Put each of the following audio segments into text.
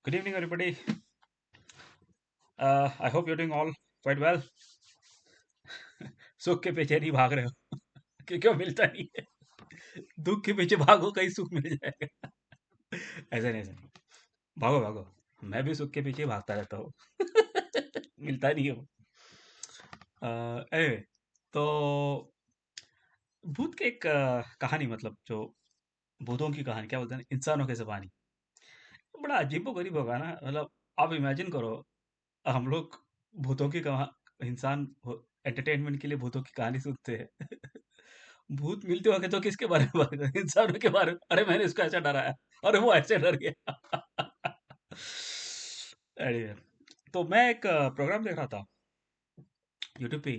Good evening, everybody. I hope you're doing all quite well. सुख के पीछे नहीं भाग रहे हो क्योंकि वो मिलता नहीं है। दुख के पीछे भागो, कहीं सुख मिल जाएगा। ऐसा नहीं, ऐसा नहीं। भागो भागो। मैं भी सुख के पीछे भागता रहता हूँ। मिलता नहीं है वो। anyway, तो भूत की एक कहानी, मतलब जो भूतों की कहानी, क्या बोलते हैं, इंसानों की जबानी। बड़ा अजीबो गरीब होगा ना, मतलब आप इमेजिन करो, हम लोग भूतों की कहा इंसान एंटरटेनमेंट के लिए भूतों की कहानी सुनते हैं। भूत मिलते होंगे तो किसके बारे में बात करें? इंसानों के बारे में। अरे मैंने इसको ऐसा डराया, अरे वो ऐसे डर गया। Anyway, तो मैं एक प्रोग्राम देख रहा था यूट्यूब पे ही।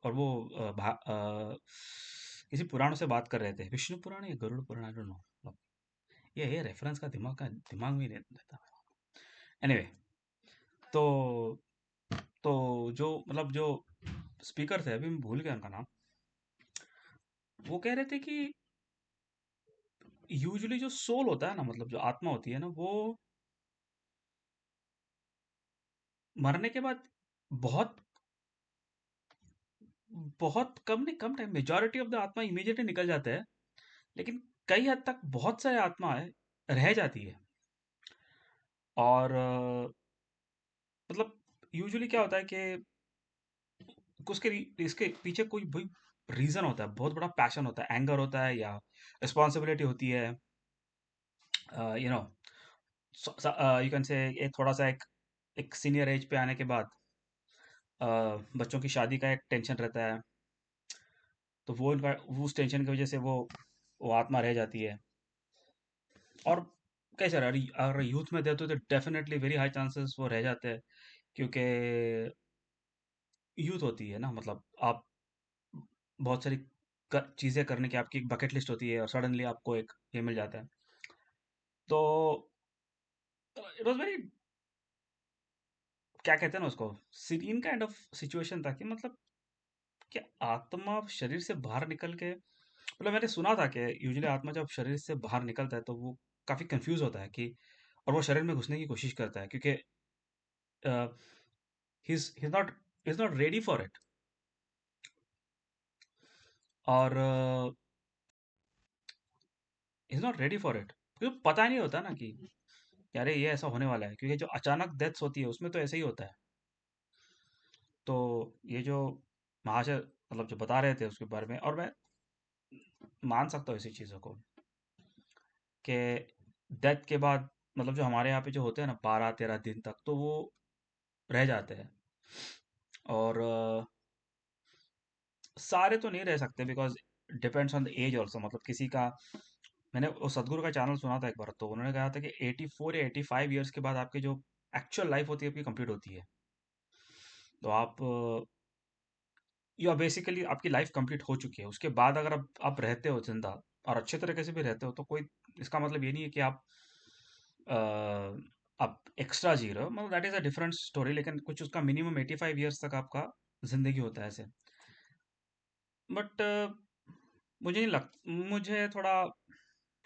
और वो किसी पुराणों से बात कर रहे थे, विष्णु पुराण या Garuda Purana, I don't know. ये रेफरेंस का दिमाग में ही नहीं रहता। एनीवे, तो जो मतलब जो स्पीकर थे, अभी मैं भूल गया उनका नाम। वो कह रहे थे कि यूजुअली जो सोल होता है ना, मतलब जो आत्मा होती है ना, वो मरने के बाद बहुत बहुत कम, नहीं कम टाइम, मेजॉरिटी ऑफ द आत्मा इमीडिएटली निकल जाते हैं। लेकिन कई हद तक बहुत सारे आत्माएं रह जाती है। और मतलब यूजुअली क्या होता है कि इसके पीछे कोई भी रीजन होता है, बहुत बड़ा पैशन होता है, एंगर होता है, या रिस्पॉन्सिबिलिटी होती है, you know, you can say. एक थोड़ा सा एक सीनियर एज पे आने के बाद अ, बच्चों की शादी का एक टेंशन रहता है। तो उस टेंशन की वजह से वो आत्मा रह जाती है। और कैसे रहा, अगर यूथ में देते तो डेफिनेटली वेरी हाई चांसेस वो रह जाते हैं, क्योंकि यूथ होती है ना, मतलब आप बहुत सारी चीज़ें करने की आपकी एक बकेट लिस्ट होती है, और सडनली आपको एक ये मिल जाता है। तो इट वॉज वेरी, क्या कहते हैं ना उसको, सीरीन काइंड ऑफ सिचुएशन था, कि मतलब कि आत्मा शरीर से बाहर निकल के, मतलब मैंने सुना था कि यूजुअली आत्मा जब शरीर से बाहर निकलता है तो वो काफी कंफ्यूज होता है, कि और वो शरीर में घुसने की कोशिश करता है, क्योंकि he is not ready for it. और is not ready for it, क्योंकि पता नहीं होता ना कि अरे ये ऐसा होने वाला है, क्योंकि जो अचानक डेथ्स होती है उसमें तो ऐसे ही होता है। तो ये जो महाशय मतलब जो बता रहे थे उसके बारे में, और मैं मान सकता हूँ इसी चीज़ों को, कि डेथ के बाद, मतलब जो हमारे यहाँ पे जो होते हैं ना 12-13 दिन तक, तो वो रह जाते हैं। और सारे तो नहीं रह सकते, because depends on the age also, मतलब किसी का। मैंने वो सदगुरु का चैनल सुना था एक बार, तो उन्होंने कहा था कि 84 या 85 ईयर्स के बाद आपकी जो एक्चुअल लाइफ होती है आपकी कंप्लीट होती है। तो आप, यू आर बेसिकली, आपकी लाइफ कंप्लीट हो चुकी है। उसके बाद अगर आप रहते हो जिंदा, और अच्छे तरीके से भी रहते हो, तो कोई, इसका मतलब ये नहीं है कि अ, आप एक्स्ट्रा जी रहे हो, मतलब that is a different story. लेकिन कुछ उसका मिनिमम 85 ईयर्स तक आपका जिंदगी होता है ऐसे। बट मुझे थोड़ा,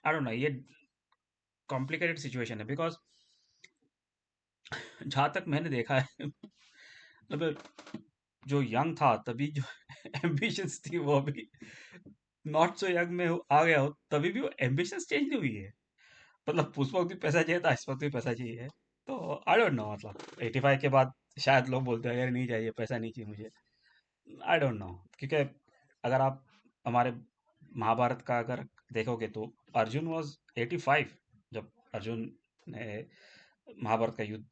आई डोंट नो, ये कॉम्प्लिकेटेड सिचुएशन है, बिकॉज जहाँ तक मैंने देखा है, मतलब जो यंग था तभी जो एम्बिशंस थी, वो अभी नॉट सो यंग में आ गया हो, तभी भी वो एम्बिशंस चेंज नहीं हुई है। मतलब उस वक्त भी पैसा चाहिए था, इस वक्त भी पैसा चाहिए। तो आई डोंट नो, मतलब 85 के बाद शायद लोग बोलते हैं यार नहीं चाहिए, पैसा नहीं चाहिए मुझे। आई डोंट नो, क्योंकि अगर आप हमारे महाभारत का अगर देखोगे, तो अर्जुन वॉज 85 जब अर्जुन ने महाभारत का युद्ध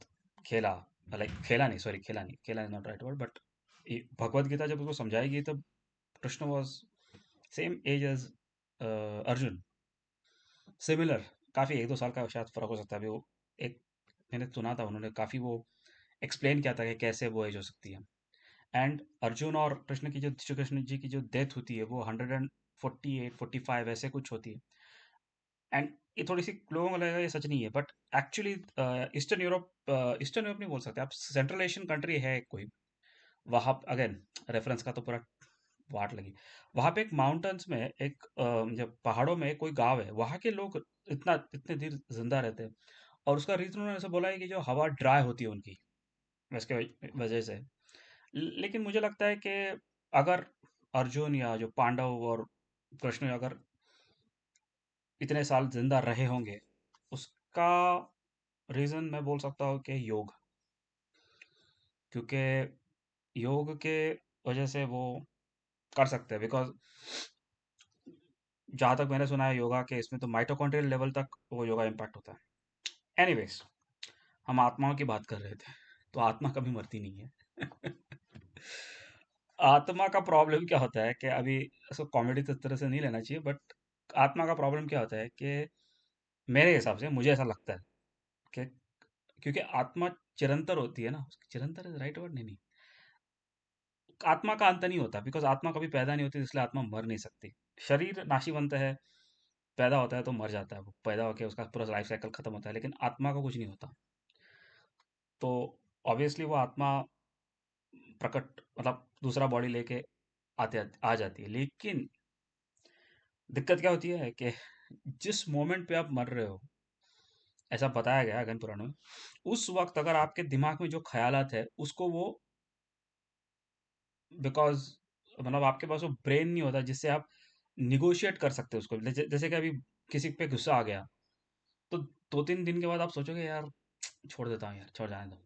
खेला। लाइक खेला नहीं, सॉरी, खेला is not right word, but Bhagavad Gita जब उसको समझाई गई, तब Krishna was same age as Arjun, similar. काफ़ी 1-2 साल का शायद फ़र्क हो सकता है अभी वो। एक मैंने सुना था, उन्होंने काफ़ी वो एक्सप्लेन किया था कि कैसे वो एज हो सकती है। एंड अर्जुन और कृष्ण की जो, श्री कृष्ण जी की जो डेथ होती है, वो 148-45 ऐसे कुछ होती है। एंड ये थोड़ी सी लोगों को लगेगा ये सच नहीं है, बट एक्चुअली ईस्टर्न यूरोप नहीं बोल सकते आप, सेंट्रल एशियन कंट्री है कोई, वहाँ अगेन रेफरेंस का तो पूरा वाट लगी। वहां पे एक माउंटेन्स में एक जब पहाड़ों में कोई गांव है, वहां के लोग इतना इतने देर जिंदा रहते हैं। और उसका रीजन उन्होंने ऐसा बोला है कि जो हवा ड्राई होती है उनकी, इसके वजह से। लेकिन मुझे लगता है कि अगर अर्जुन या जो पांडव और कृष्ण अगर इतने साल जिंदा रहे होंगे, उसका रीजन मैं बोल सकता हूँ कि योग। क्योंकि योग के वजह से वो कर सकते हैं, बिकॉज जहां तक मैंने सुना है योगा के इसमें तो माइटोकॉन्ड्रियल लेवल तक वो योगा इम्पैक्ट होता है। एनीवेज, हम आत्माओं की बात कर रहे थे, तो आत्मा कभी मरती नहीं है। आत्मा का प्रॉब्लम क्या होता है कि अभी इसको कॉमेडी तो इस तरह से नहीं लेना चाहिए, बट आत्मा का प्रॉब्लम क्या होता है कि मेरे हिसाब से मुझे ऐसा लगता है कि क्योंकि आत्मा चिरंतर होती है ना, चिरंतर इज राइट वर्ड नहीं, नहीं, आत्मा का अंत नहीं होता, बिकॉज आत्मा कभी पैदा नहीं होती, इसलिए आत्मा मर नहीं सकती। शरीर नाशीवंत है, पैदा होता है तो मर जाता है, वो पैदा होकर उसका पूरा लाइफ साइकिल खत्म होता है, लेकिन आत्मा का कुछ नहीं होता। तो ऑब्वियसली वो आत्मा प्रकट मतलब दूसरा बॉडी लेके आते आ जाती है, लेकिन दिक्कत क्या होती है कि जिस मोमेंट पे आप मर रहे हो, ऐसा बताया गया है अगन पुराण में, उस वक्त अगर आपके दिमाग में जो ख्यालात है उसको वो, बिकॉज मतलब आपके पास वो ब्रेन नहीं होता जिससे आप निगोशिएट कर सकते हो उसको। जैसे कि अभी किसी पे गुस्सा आ गया, तो 2-3 दिन के बाद आप सोचोगे यार छोड़ देता हूँ यार, छोड़ जाने दो,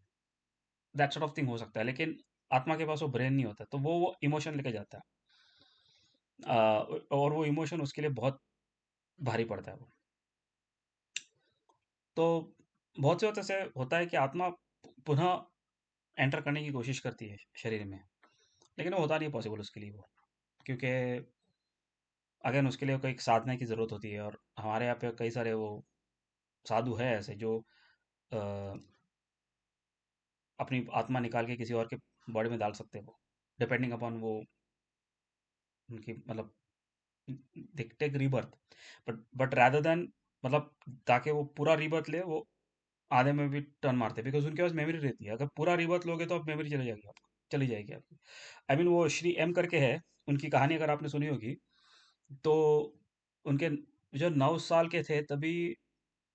दैट सॉर्ट ऑफ थिंग हो सकता है। लेकिन आत्मा के पास वो ब्रेन नहीं होता, तो वो इमोशन लेके जाता है। और वो इमोशन उसके लिए बहुत भारी पड़ता है वो। तो बहुत से वक्त ऐसे होता है कि आत्मा पुनः एंटर करने की कोशिश करती है शरीर में, लेकिन वो होता नहीं पॉसिबल उसके लिए वो, क्योंकि अगेन उसके लिए कोई साधना की ज़रूरत होती है। और हमारे यहाँ पे कई सारे वो साधु है ऐसे जो अ, अपनी आत्मा निकाल के किसी और के बॉडी में डाल सकते हैं वो, डिपेंडिंग अपॉन वो उनकी मतलब they take rebirth. But rather than मतलब ताकि वो पूरा रीबर्थ ले, वो आधे में भी टर्न मारते हैं, बिकॉज उनके पास मेमोरी रहती है। अगर पूरा रीबर्थ लोगे तो आप मेमोरी चली जाएगी आपको, चली जाएगी आपकी। आई मीन वो श्री एम करके है, उनकी कहानी अगर आपने सुनी होगी, तो उनके जो 9 साल के थे तभी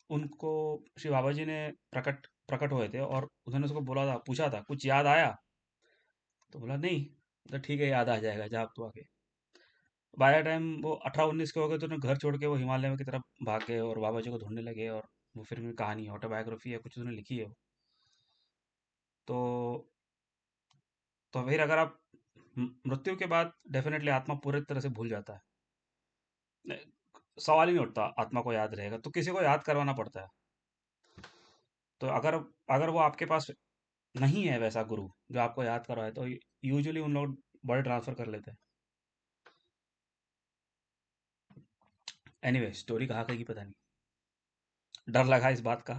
उनको श्री बाबा जी ने प्रकट प्रकट हुए थे, और उन्होंने उसको बोला था, पूछा था कुछ याद आया, तो बोला नहीं। तो ठीक है, याद आ जाएगा, जा अब तो आगे। बाय टाइम वो 18-19 के हो गए, तो उन्होंने घर छोड़ के वो हिमालय की तरफ भाग गए और बाबा जी को ढूंढने लगे। और वो फिर उनकी कहानी ऑटोबायोग्राफी है, कुछ उन्होंने लिखी है वो। तो फिर अगर आप मृत्यु के बाद डेफिनेटली आत्मा पूरी तरह से भूल जाता है। सवाल ही नहीं उठता आत्मा को याद रहेगा, तो किसी को याद करवाना पड़ता है। तो अगर अगर वो आपके पास नहीं है वैसा गुरु जो आपको याद करवाए, तो यूजुअली उन लोग बॉडी ट्रांसफर कर लेते हैं। एनीवे, स्टोरी कहाँ गई पता नहीं। डर लगा इस बात का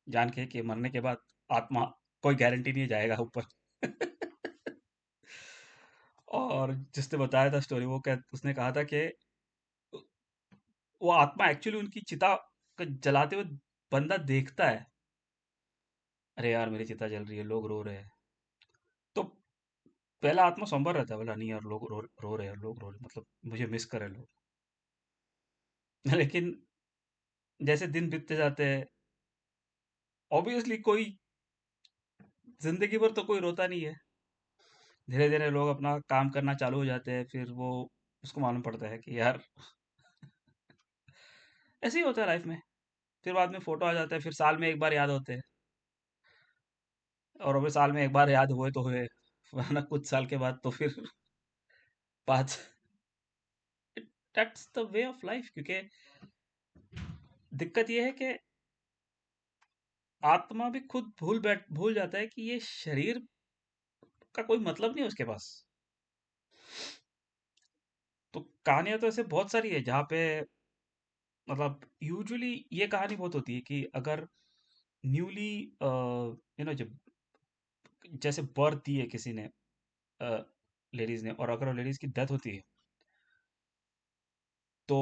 जान के कि मरने के बाद आत्मा कोई गारंटी नहीं जाएगा ऊपर। और जिसने बताया था स्टोरी, वो क्या उसने कहा था कि वो आत्मा एक्चुअली उनकी चिता को जलाते हुए बंदा देखता है, अरे यार मेरी चिता जल रही है, लोग रो रहे हैं। तो पहला आत्मा सोमवार रहता है, बोला नहीं यार लोग रो रहे हैं, लोग रो रहे हैं, मतलब मुझे मिस कर रहे हैं लोग। लेकिन जैसे दिन बीतते जाते हैं, ऑब्वियसली कोई जिंदगी भर तो कोई रोता नहीं है। धीरे धीरे लोग अपना काम करना चालू हो जाते हैं, फिर वो उसको मालूम पड़ता है कि यार ऐसे ही होता है लाइफ में। फिर बाद में फोटो आ जाता है, फिर साल में एक बार याद होते हैं। और अभी साल में एक बार याद हुए तो हुए, वरना कुछ साल के बाद तो फिर बात, that's the way of life. क्योंकि दिक्कत ये है कि आत्मा भी खुद भूल जाता है कि ये शरीर का कोई मतलब नहीं है उसके पास। तो कहानियां तो ऐसे बहुत सारी है जहाँ पे मतलब यूजुअली ये कहानी बहुत होती है कि अगर न्यूली जब जैसे बर्थ दी है किसी ने, लेडीज ने, और अगर लेडीज की डेथ होती है, तो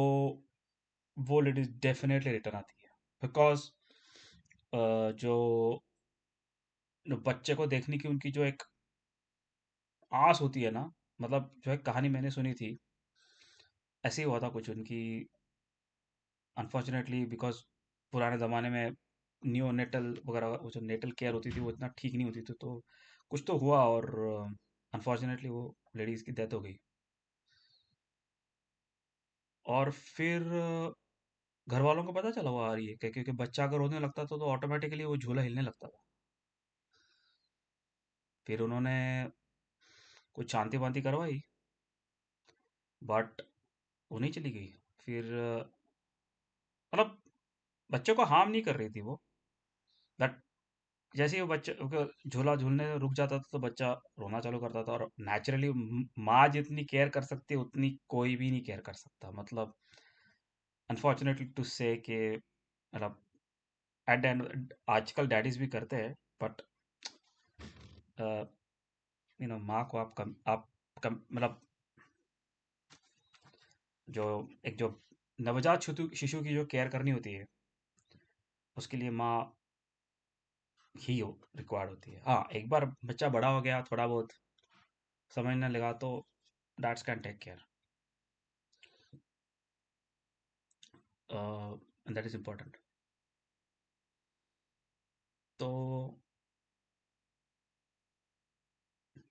वो लेडीज डेफिनेटली रिटर्न आती है। बिकॉज जो जो बच्चे को देखने की उनकी जो एक आस होती है ना, मतलब जो है कहानी मैंने सुनी थी, ऐसे ही हुआ था कुछ उनकी। अनफॉर्चुनेटली बिकॉज पुराने ज़माने में नियोनेटल वगैरह वो जो नेटल केयर होती थी वो इतना ठीक नहीं होती थी, तो कुछ तो हुआ और अनफॉर्चुनेटली वो लेडीज़ की डेथ हो गई। और फिर घर वालों को पता चला वो आ रही है, क्योंकि बच्चा अगर रोने लगता था तो ऑटोमेटिकली वो झूला हिलने लगता था। फिर उन्होंने कुछ शांति वांति करवाई, बट वो नहीं चली गई। फिर मतलब बच्चे को हार्म नहीं कर रही थी वो, बट जैसे ही वो बच्चे को झूला झूलने रुक जाता था तो बच्चा रोना चालू करता था। और नेचुरली माँ जितनी केयर कर सकती है उतनी कोई भी नहीं केयर कर सकता, मतलब अनफॉर्चुनेटली टू से कि मतलब एट द एंड आजकल डैडीज भी करते हैं, बट माँ को आप कम मतलब जो एक जो नवजात शिशु शिशु की जो केयर करनी होती है उसके लिए माँ ही हो रिक्वायर्ड होती है। हाँ, एक बार बच्चा बड़ा हो गया, थोड़ा बहुत समझने लगा तो dads can take care, and that is important. तो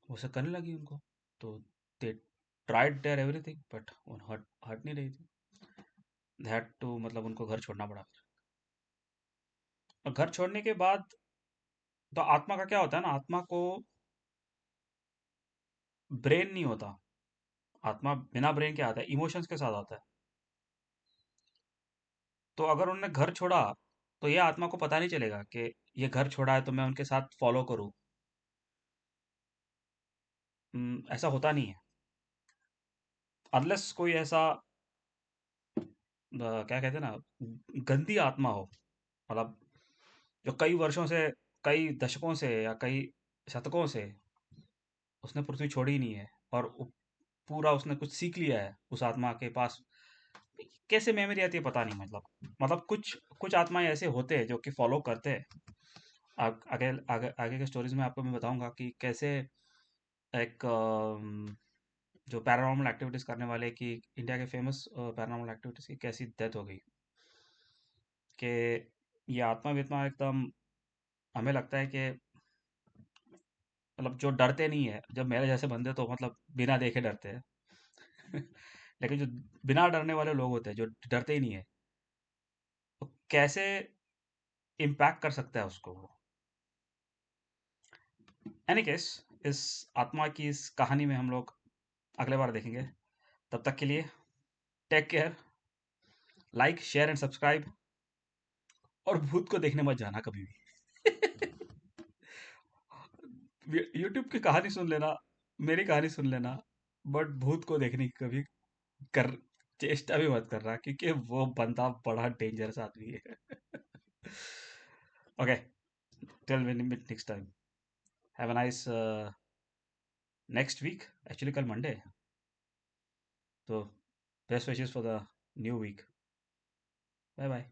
वो सब करने लगी उनको, तो they tried their everything but hurt hurt नहीं रही थी। दैट टू मतलब उनको घर छोड़ना पड़ा फिर। और घर छोड़ने के बाद तो आत्मा का क्या होता है ना, आत्मा को ब्रेन नहीं होता। आत्मा बिना ब्रेन के आता है, इमोशंस के साथ आता है। तो अगर उन्होंने घर छोड़ा तो ये आत्मा को पता नहीं चलेगा कि ये घर छोड़ा है तो मैं उनके साथ फॉलो करूं। ऐसा होता नहीं है अनलेस कोई ऐसा क्या कहते हैं ना, गंदी आत्मा हो, मतलब जो कई वर्षों से, कई दशकों से या कई शतकों से उसने पृथ्वी छोड़ी ही नहीं है, और पूरा उसने कुछ सीख लिया है उस आत्मा के पास। कैसे मेमोरी आती है पता नहीं, मतलब कुछ कुछ आत्माएं ऐसे होते हैं जो कि फॉलो करते हैं। आगे आगे आगे के स्टोरीज में आपको मैं बताऊंगा कि कैसे एक जो पैरानॉर्मल एक्टिविटीज करने वाले की, इंडिया के फेमस पैरानॉर्मल एक्टिविटीज की कैसी डेथ हो गई। कि ये आत्मा वित्मा एकदम, हमें लगता है कि मतलब जो डरते नहीं है, जब मेरे जैसे बंदे तो मतलब बिना देखे डरते हैं लेकिन जो बिना डरने वाले लोग होते हैं जो डरते ही नहीं है, तो कैसे इम्पैक्ट कर सकता है उसको वो। एनी केस, इस आत्मा की इस कहानी में हम लोग अगले बार देखेंगे। तब तक के लिए take care, like share and subscribe, और भूत को देखने मत जाना कभी भी यूट्यूब की कहानी सुन लेना, मेरी कहानी सुन लेना, बट भूत को देखने की कभी कर चेष्टा भी मत करना, क्योंकि वो बंदा बड़ा डेंजरस आदमी है okay, till we meet next time, have a nice next week. Actually कल मंडे है, तो best wishes for the new week. Bye bye.